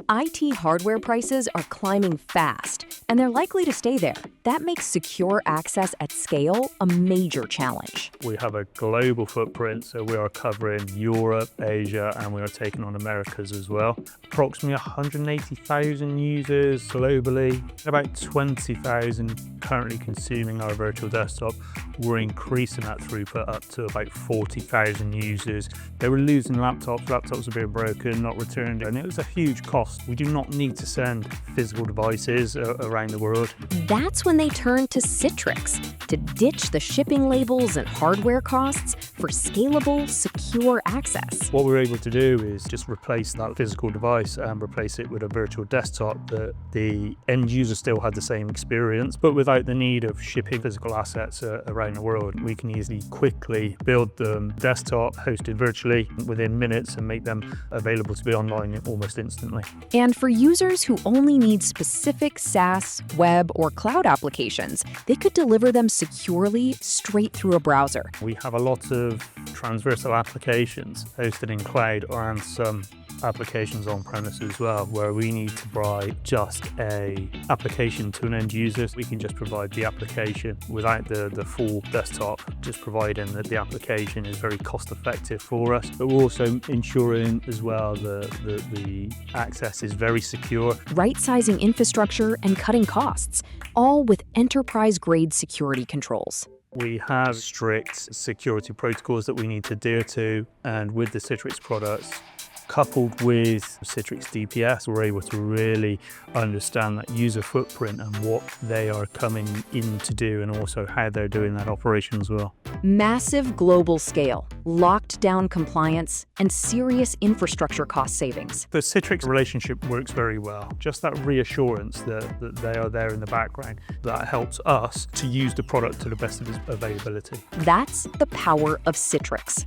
IT hardware prices are climbing fast, and they're likely to stay there. That makes secure access at scale a major challenge. We have a global footprint, so we are covering Europe, Asia, and we are taking on Americas as well. Approximately 180,000 users globally, about 20,000 currently consuming our virtual desktop. We're increasing that throughput up to about 40,000 users. They were losing laptops were being broken, not returned, and it was a huge cost. We do not need to send physical devices around the world. That's when they turned to Citrix to ditch the shipping labels and hardware costs for scalable, secure access. What we're able to do is just replace that physical device and replace it with a virtual desktop that the end user still had the same experience, but without the need of shipping physical assets around the world. We can easily, quickly build them desktop, hosted virtually within minutes, and make them available to be online almost instantly. And for users who only need specific SaaS, web, or cloud applications, they could deliver them securely straight through a browser. We have a lot of transversal applications hosted in cloud and some applications on premise as well, where we need to provide just a application to an end user. We can just provide the application without the full desktop, just providing that the application is very cost effective for us. But we're also ensuring as well that the access is very secure. Right-sizing infrastructure and cutting costs, all with enterprise-grade security controls. We have strict security protocols that we need to adhere to, and with the Citrix products, coupled with Citrix DPS, we're able to really understand that user footprint and what they are coming in to do, and also how they're doing that operation as well. Massive global scale, locked down compliance, and serious infrastructure cost savings. The Citrix relationship works very well. Just that reassurance that they are there in the background, that helps us to use the product to the best of its availability. That's the power of Citrix.